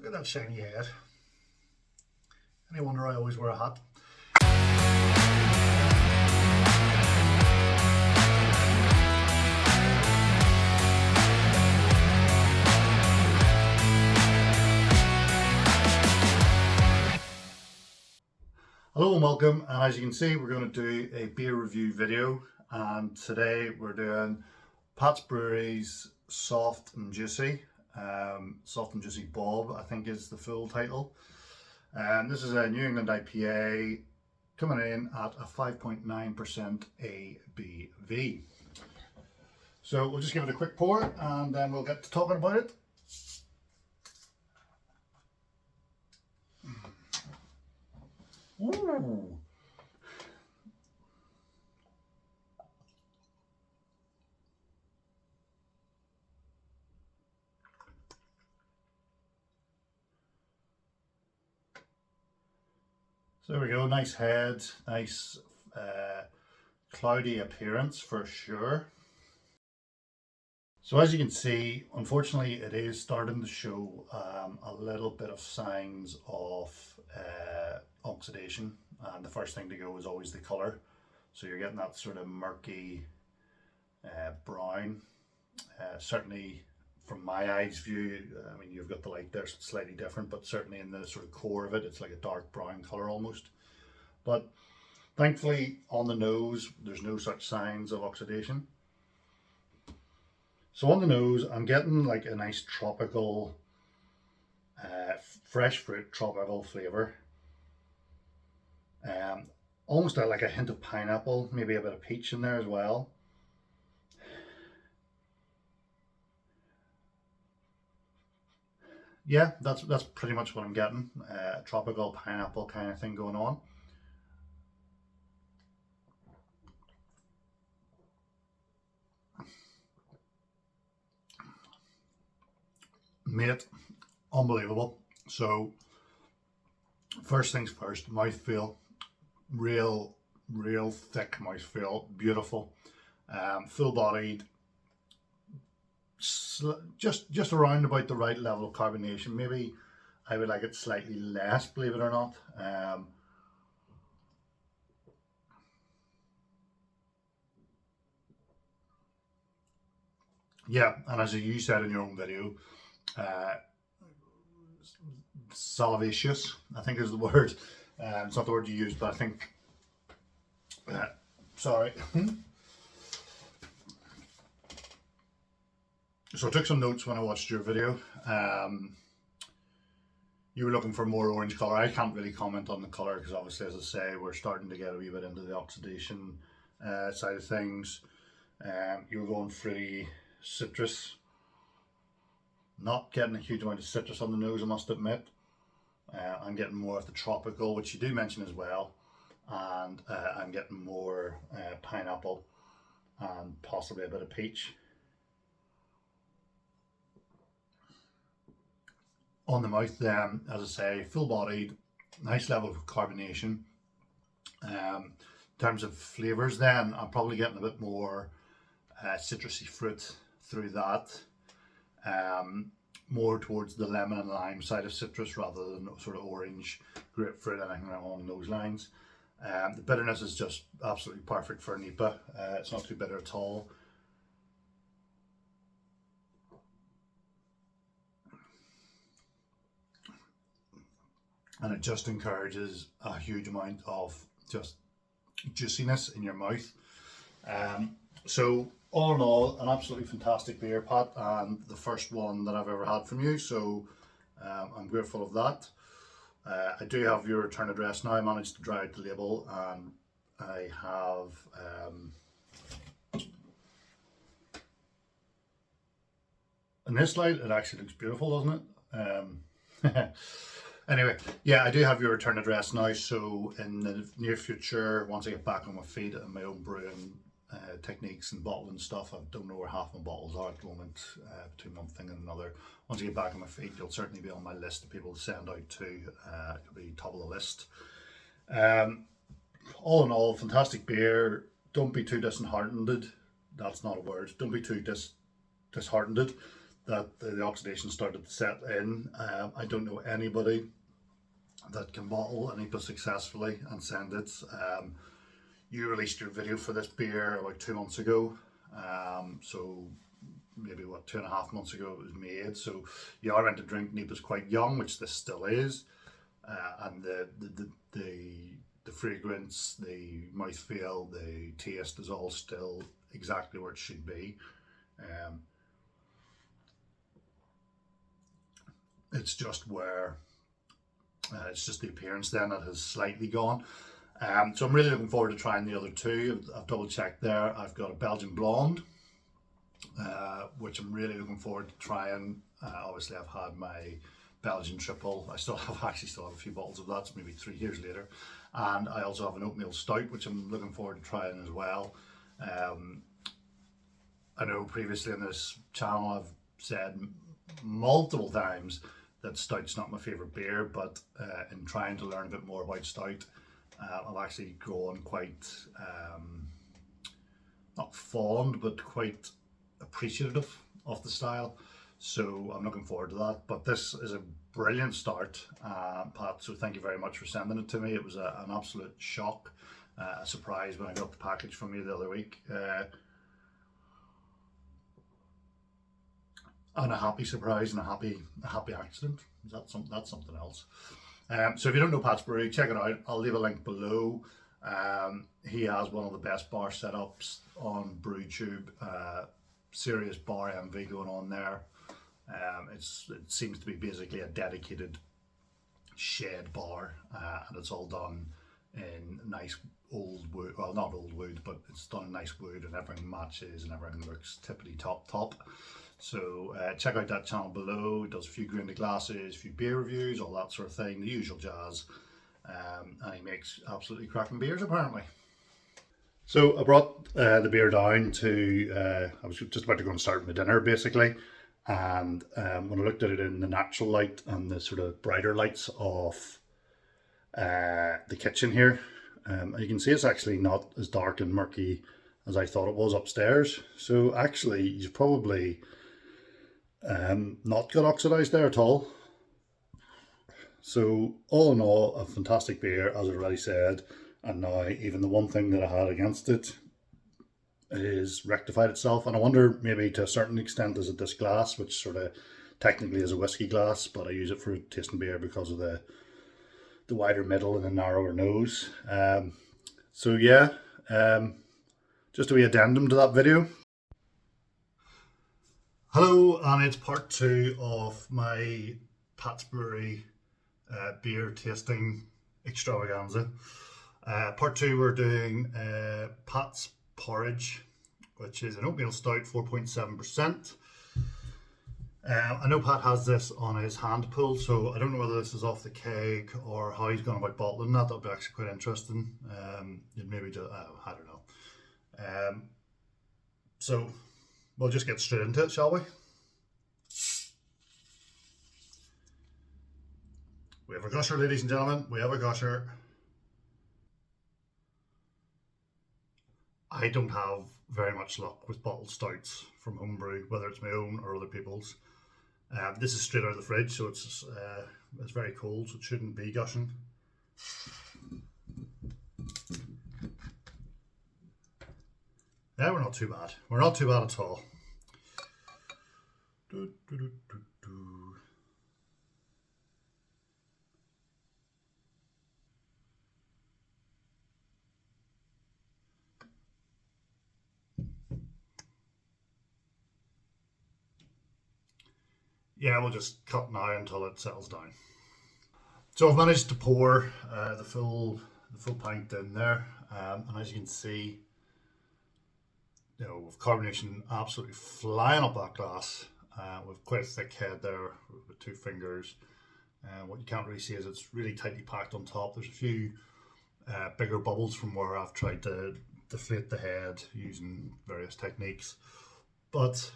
at that shiny head. Any wonder I always wear a hat? Hello and welcome, and as you can see we're going to do a beer review video, and today we're doing Pats Brewery's Soft and Juicy Bob, I think is the full title. And this is a New England IPA coming in at a 5.9% ABV. So we'll just give it a quick pour and then we'll get to talking about it. Ooh. So there we go, nice head, nice cloudy appearance for sure. So as you can see, unfortunately it is starting to show a little bit of signs of oxidation, and the first thing to go is always the colour. So you're getting that sort of murky brown. Certainly from my eyes view, I mean, you've got the light there, so it's slightly different, but certainly in the sort of core of it, it's like a dark brown colour almost. But thankfully on the nose, there's no such signs of oxidation. So on the nose, I'm getting like a nice tropical, fresh fruit tropical flavour. Almost like a hint of pineapple, maybe a bit of peach in there as well. Yeah, that's pretty much what I'm getting. Tropical pineapple kind of thing going on. Mate, unbelievable. So first things first, mouthfeel, real thick mouthfeel, beautiful, full bodied, just around about the right level of carbonation. Maybe I would like it slightly less, believe it or not. Yeah, and as you said in your own video, salivaceous, I think is the word. It's not the word you used, but I think, sorry. So I took some notes when I watched your video. You were looking for more orange colour. I can't really comment on the colour because obviously, as I say, we're starting to get a wee bit into the oxidation side of things. You were going fruity, citrus. Not getting a huge amount of citrus on the nose, I must admit. I'm getting more of the tropical, which you do mention as well, and I'm getting more pineapple and possibly a bit of peach. On the mouth then, as I say, full bodied, nice level of carbonation. In terms of flavours then, I'm probably getting a bit more citrusy fruit through that. More towards the lemon and lime side of citrus rather than sort of orange, grapefruit, anything along those lines. The bitterness is just absolutely perfect for NEIPA. It's not too bitter at all. And it just encourages a huge amount of just juiciness in your mouth. So all in all, an absolutely fantastic beer, Pat, and the first one that I've ever had from you, so I'm grateful of that. I do have your return address now. I managed to dry out the label, and I have in this light it actually looks beautiful, doesn't it? Anyway, yeah, I do have your return address now, so in the near future, once I get back on my feet and my own brewing techniques and bottling stuff, I don't know where half my bottles are at the moment, between one thing and another. Once I get back on my feet, you'll certainly be on my list of people to send out to. You'll be top of the list. All in all, fantastic beer. Don't be too disheartened. That's not a word. Don't be too disheartened that the oxidation started to set in. I don't know anybody that can bottle an NEIPA successfully and send it. You released your video for this beer about 2 months ago, so maybe what, 2.5 months ago it was made. So you are meant to drink NEIPAs quite young, which this still is, and the fragrance, the mouthfeel, the taste is all still exactly where it should be. It's just where it's just the appearance then that has slightly gone. So I'm really looking forward to trying the other two. I've double checked there. I've got a Belgian Blonde, which I'm really looking forward to trying. Obviously, I've had my Belgian Triple. I still have a few bottles of that, so maybe 3 years later. And I also have an oatmeal stout, which I'm looking forward to trying as well. I know previously on this channel I've said multiple times that stout's not my favourite beer, but in trying to learn a bit more about stout, I've actually grown quite, not fond, but quite appreciative of the style. So I'm looking forward to that. But this is a brilliant start, Pat, so thank you very much for sending it to me. It was an absolute shock, a surprise when I got the package from you the other week. And a happy surprise and a happy accident. That's something else. So if you don't know Pats Brewery, check it out. I'll leave a link below. He has one of the best bar setups on BrewTube. Serious bar envy going on there. It seems to be basically a dedicated shed bar, and it's all done in nice old wood. Well, not old wood, but it's done in nice wood, and everything matches and everything looks tippity top. So check out that channel below. He does a few grounded glasses, a few beer reviews, all that sort of thing, the usual jazz. And he makes absolutely cracking beers apparently. So I brought the beer down to, I was just about to go and start my dinner basically. And when I looked at it in the natural light and the sort of brighter lights of the kitchen here, you can see it's actually not as dark and murky as I thought it was upstairs. So actually, you've probably not got oxidized there at all. So all in all, a fantastic beer, as I already said. And now even the one thing that I had against it is rectified itself. And I wonder, maybe to a certain extent, is it this glass, which sort of technically is a whiskey glass, but I use it for tasting beer because of the wider middle and the narrower nose. So yeah, just a wee addendum to that video. Hello, and it's part 2 of my Pats Brewery beer tasting extravaganza. Part 2, we're doing Pats Porridge, which is an oatmeal stout, 4.7%. I know Pat has this on his hand pull, so I don't know whether this is off the keg or how he's gone about bottling that. That'll be actually quite interesting. Maybe just, I don't know. So we'll just get straight into it, shall we? We have a gusher, ladies and gentlemen. We have a gusher. I don't have very much luck with bottled stouts from homebrew, whether it's my own or other people's. This is straight out of the fridge, so it's very cold, so it shouldn't be gushing. Yeah, we're not too bad. We're not too bad at all. Yeah, we'll just cut now until it settles down. So I've managed to pour the full pint in there, and as you can see, you know, with carbonation absolutely flying up that glass, with quite a thick head there with 2 fingers. What you can't really see is it's really tightly packed on top. There's a few bigger bubbles from where I've tried to deflate the head using various techniques, but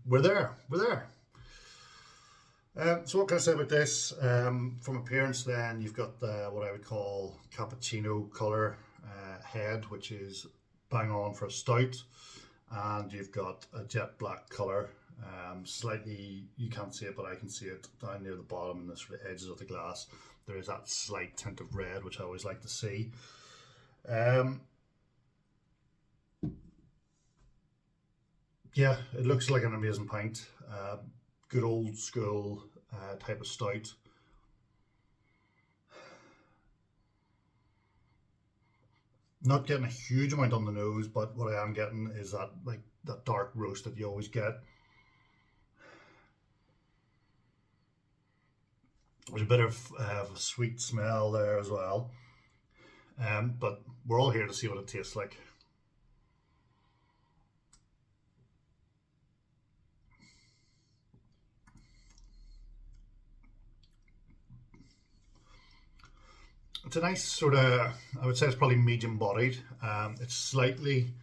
we're there. So what can I say about this? From appearance then, you've got what I would call cappuccino colour head, which is bang on for a stout, and you've got a jet black colour, Slightly, you can't see it, but I can see it down near the bottom and the sort of edges of the glass. There is that slight tint of red, which I always like to see. Yeah, it looks like an amazing pint. Good old school type of stout. Not getting a huge amount on the nose, but what I am getting is that that dark roast that you always get. There's a bit of a sweet smell there as well. But we're all here to see what it tastes like. It's a nice sort of, I would say it's probably medium bodied. It's slightly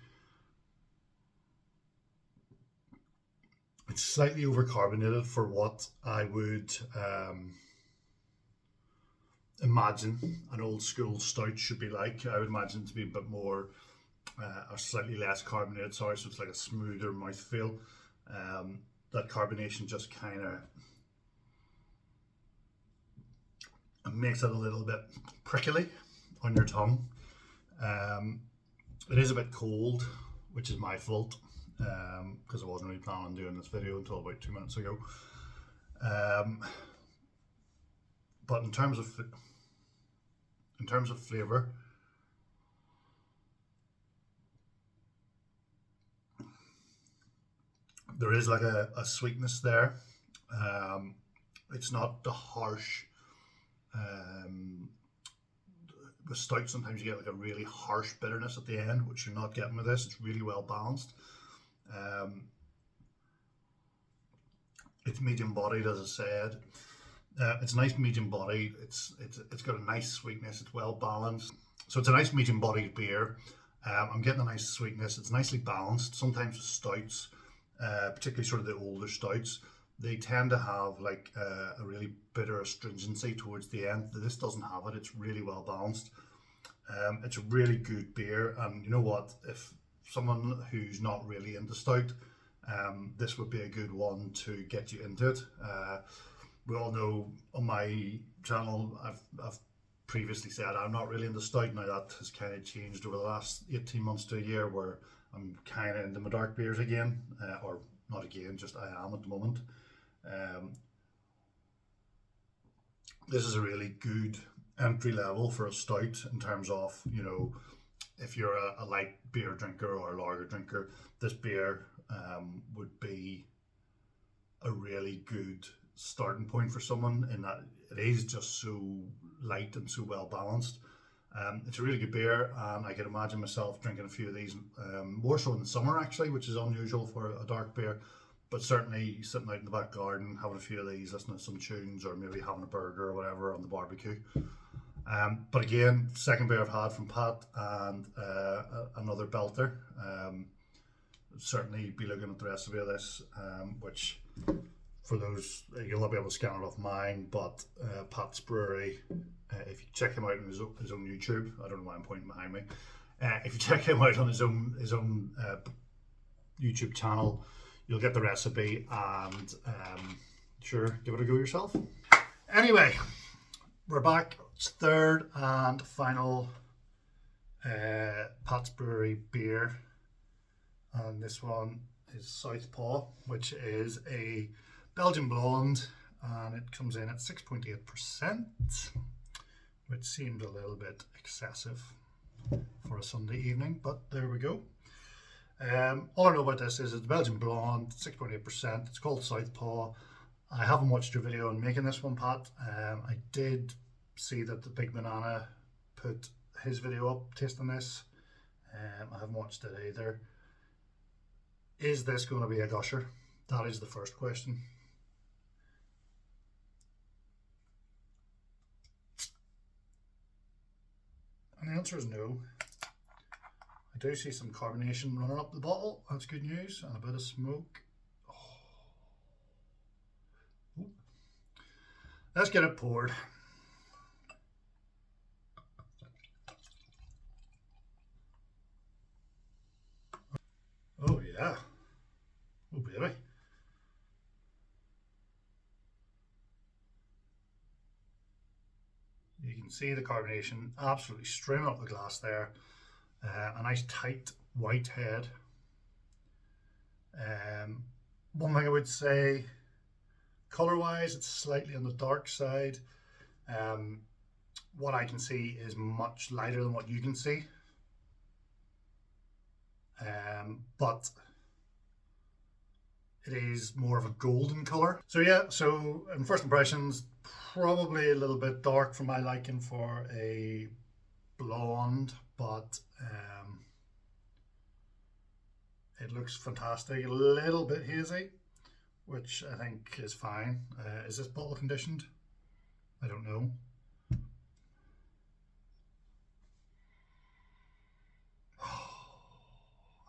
overcarbonated for what I would imagine an old school stout should be like. I would imagine it to be a bit more or slightly less carbonated, sorry, so it's like a smoother mouthfeel. That carbonation just kind of makes it a little bit prickly on your tongue. It is a bit cold, which is my fault, because I wasn't really planning on doing this video until about 2 minutes ago. But in terms of flavour, there is like a sweetness there. It's not the harsh. With stout, sometimes you get like a really harsh bitterness at the end, which you're not getting with this. It's really well balanced. It's medium bodied, as I said. It's nice medium bodied. It's got a nice sweetness. It's well balanced. So it's a nice medium bodied beer. I'm getting a nice sweetness. It's nicely balanced. Sometimes with stouts, particularly sort of the older stouts, they tend to have like a really bitter astringency towards the end. This doesn't have it. It's really well balanced. It's a really good beer, and you know what? If someone who's not really into stout, this would be a good one to get you into it. We all know on my channel, I've previously said I'm not really into stout. Now that has kind of changed over the last 18 months to a year, where I'm kind of into my dark beers again, or not again, just I am at the moment. This is a really good entry level for a stout in terms of, you know, if you're a light beer drinker or a lager drinker, this beer would be a really good starting point for someone, in that it is just so light and so well balanced. It's a really good beer, and I can imagine myself drinking a few of these, more so in the summer actually, which is unusual for a dark beer. But certainly sitting out in the back garden, having a few of these, listening to some tunes, or maybe having a burger or whatever on the barbecue. But again, second beer I've had from Pat, and another belter. Certainly be looking at the recipe of this, which for those, you'll not be able to scan it off mine, but Pats Brewery, if you check him out on his own YouTube, I don't know why I'm pointing behind me. If you check him out on his own YouTube channel, you'll get the recipe, and sure, give it a go yourself. Anyway, we're back. It's third and final Pats Brewery beer, and this one is Southpaw, which is a Belgian Blonde, and it comes in at 6.8%, which seems a little bit excessive for a Sunday evening, but there we go. All I know about this is it's Belgian Blonde, 6.8%. It's called Southpaw. I haven't watched your video on making this one, Pat. I did see that the Big Banana put his video up tasting this. I haven't watched it either. Is this going to be a gusher? That is the first question. And the answer is no. I do see some carbonation running up the bottle. That's good news. And a bit of smoke. Oh. Let's get it poured. Oh yeah. Oh baby. You can see the carbonation absolutely streaming up the glass there. A nice tight white head. One thing I would say, color wise, it's slightly on the dark side. What I can see is much lighter than what you can see. But it is more of a golden color. So yeah, so in first impressions, probably a little bit dark for my liking for a blonde, but it looks fantastic. A little bit hazy, which I think is fine. Is this bottle conditioned? I don't know. Oh,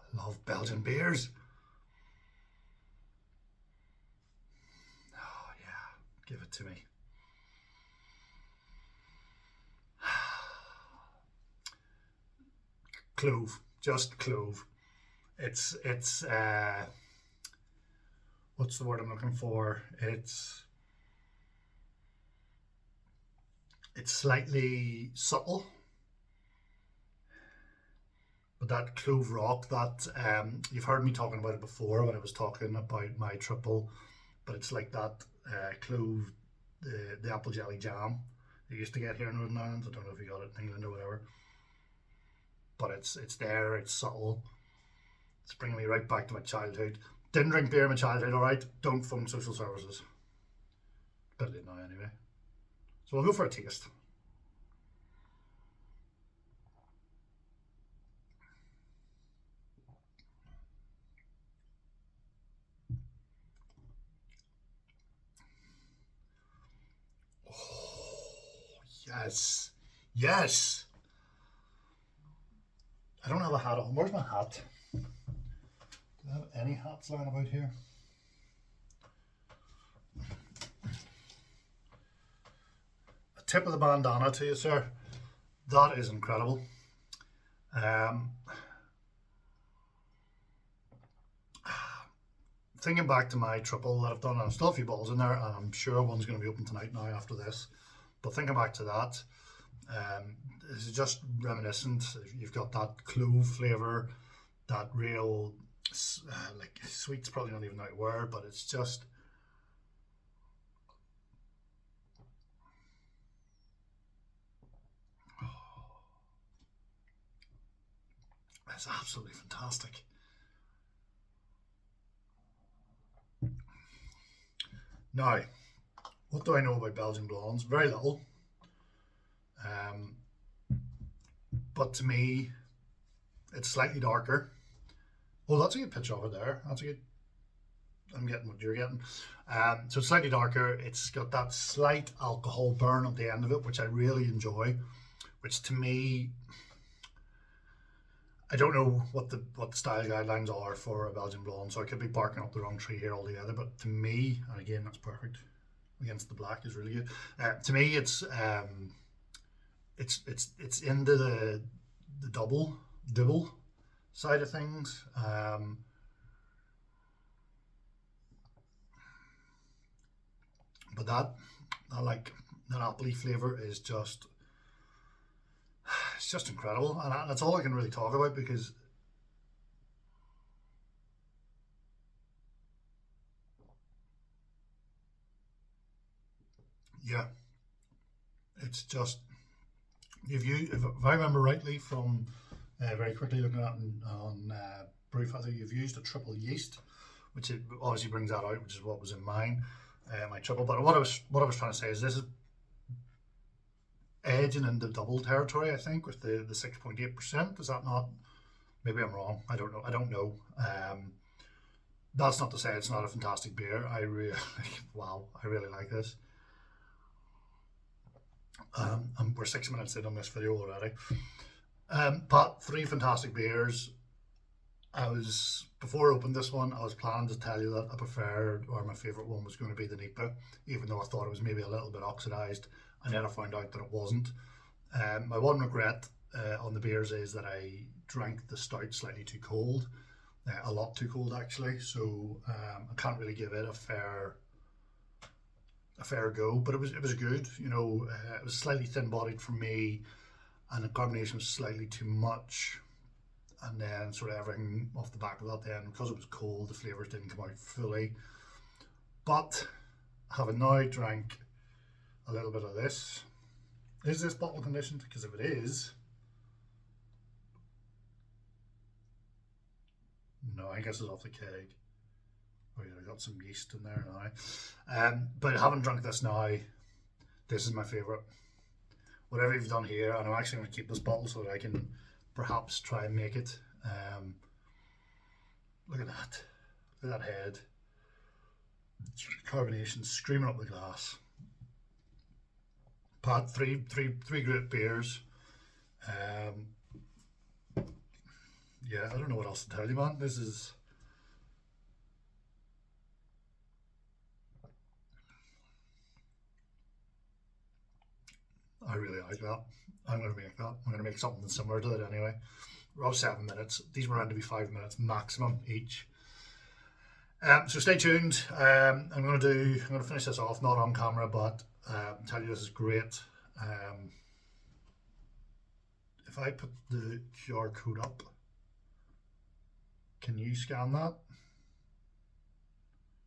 I love Belgian beers. Oh yeah, give it to me. Clove, just clove. It's what's the word I'm looking for? It's slightly subtle, but that clove rock, that you've heard me talking about it before when I was talking about my triple, but it's like that clove, the apple jelly jam you used to get here in Northern Ireland. I don't know if you got it in England or whatever, but it's there. It's subtle. It's bringing me right back to my childhood. Didn't drink beer in my childhood, all right? Don't phone social services. Bit late now anyway. So we'll go for a taste. Oh, yes. Yes. I don't have a hat on. Where's my hat? Do I have any hats lying about here? A tip of the bandana to you, sir. That is incredible. Thinking back to my triple that I've done, and I've still a few bottles in there, and I'm sure one's going to be open tonight now after this. But thinking back to that, this is just reminiscent. You've got that clove flavour, that real like sweet's probably not even the right word, but it's just it's absolutely fantastic. Now, what do I know about Belgian Blondes? Very little. But to me, it's slightly darker. Oh, that's a good picture of it there. That's a good. I'm getting what you're getting. So it's slightly darker. It's got that slight alcohol burn at the end of it, which I really enjoy. Which to me, I don't know what the style guidelines are for a Belgian Blonde, so I could be barking up the wrong tree here altogether. But to me, and again, that's perfect against the black is really good. To me, it's into the double side of things. But that like that appley flavour is just it's just incredible, and that's all I can really talk about because yeah, it's just if I remember rightly from very quickly looking at it on Brewfather, you've used a triple yeast, which it obviously brings that out, which is what was in mine, my triple. But what I was trying to say is this is edging into double territory, I think, with the 6.8%. Is that not? Maybe I'm wrong. I don't know. That's not to say it's not a fantastic beer. I really wow, I really like this. We're 6 minutes in on this video already. But three fantastic beers. Before I opened this one, I was planning to tell you that I preferred, or my favourite one was going to be the NEIPA, even though I thought it was maybe a little bit oxidised, and then I found out that it wasn't. My one regret on the beers is that I drank the stout slightly too cold, a lot too cold actually, so I can't really give it a fair a fair go, but it was good. You know, it was slightly thin bodied for me, and the carbonation was slightly too much. And then sort of everything off the back of that, then because it was cold, the flavours didn't come out fully. But having now drank a little bit of this, is this bottle conditioned? Because if it is, no, I guess it's off the keg. Oh yeah, I got some yeast in there now. But having drunk this now, this is my favourite. Whatever you've done here, and I'm actually going to keep this bottle so that I can perhaps try and make it. Look at that. Look at that head. Carbonation screaming up the glass. Pat, three great beers. Yeah, I don't know what else to tell you, man. This is... I really like that. I'm going to make that. I'm going to make something similar to it anyway. We're all 7 minutes. These were meant to be 5 minutes maximum each. So stay tuned. I'm going to finish this off, not on camera, but tell you this is great. If I put the QR code up, can you scan that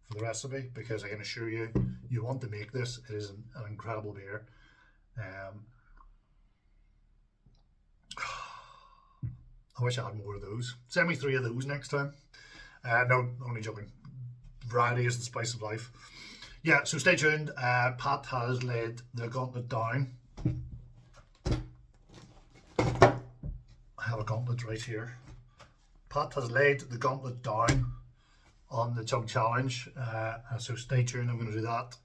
for the recipe? Because I can assure you, you want to make this. It is an incredible beer. I wish I had more of those. Send me 3 of those next time. No, only joking. Variety is the spice of life. Yeah, so stay tuned. Pat has laid the gauntlet down. I have a gauntlet right here. Pat has laid the gauntlet down on the Chug challenge. So stay tuned. I'm going to do that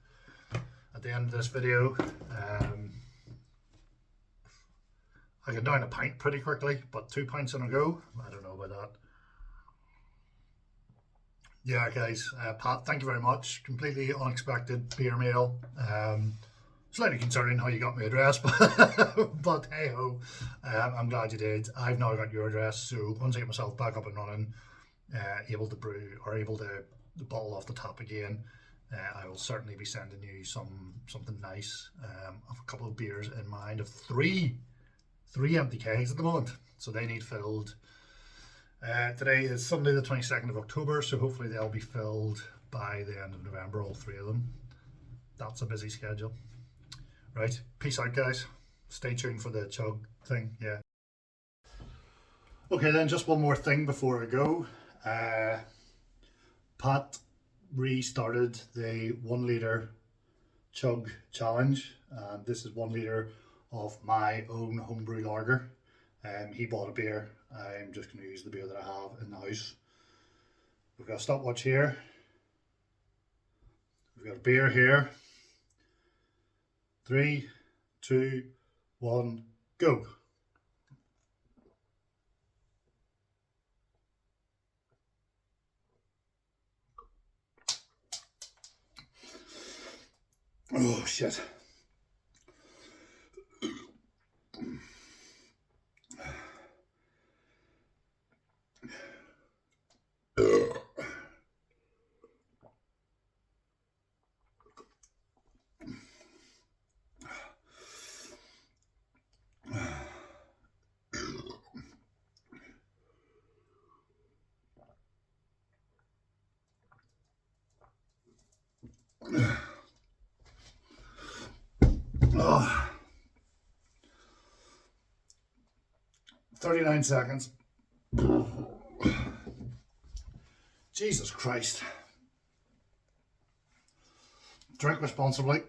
at the end of this video. I can down a pint pretty quickly, but 2 pints in a go, I don't know about that. Yeah, guys, Pat, thank you very much. Completely unexpected beer meal. Slightly concerning how you got my address, but hey ho, I'm glad you did. I've now got your address, so once I get myself back up and running, able to brew or able to bottle off the tap again, I will certainly be sending you something nice. I have a couple of beers in mind of three empty kegs at the moment, so they need filled. Today is Sunday the 22nd of October, so hopefully they'll be filled by the end of November, all 3 of them. That's a busy schedule. Right, peace out guys. Stay tuned for the Chug thing, yeah. Okay then, just one more thing before I go. Pat restarted the 1 litre Chug challenge, and this is 1 litre of my own homebrew lager. He bought a beer. I'm just going to use the beer that I have in the house. We've got a stopwatch here. We've got a beer here. 3, 2, 1, go. Oh shit. Oh. 39 seconds. Jesus Christ. Drink responsibly.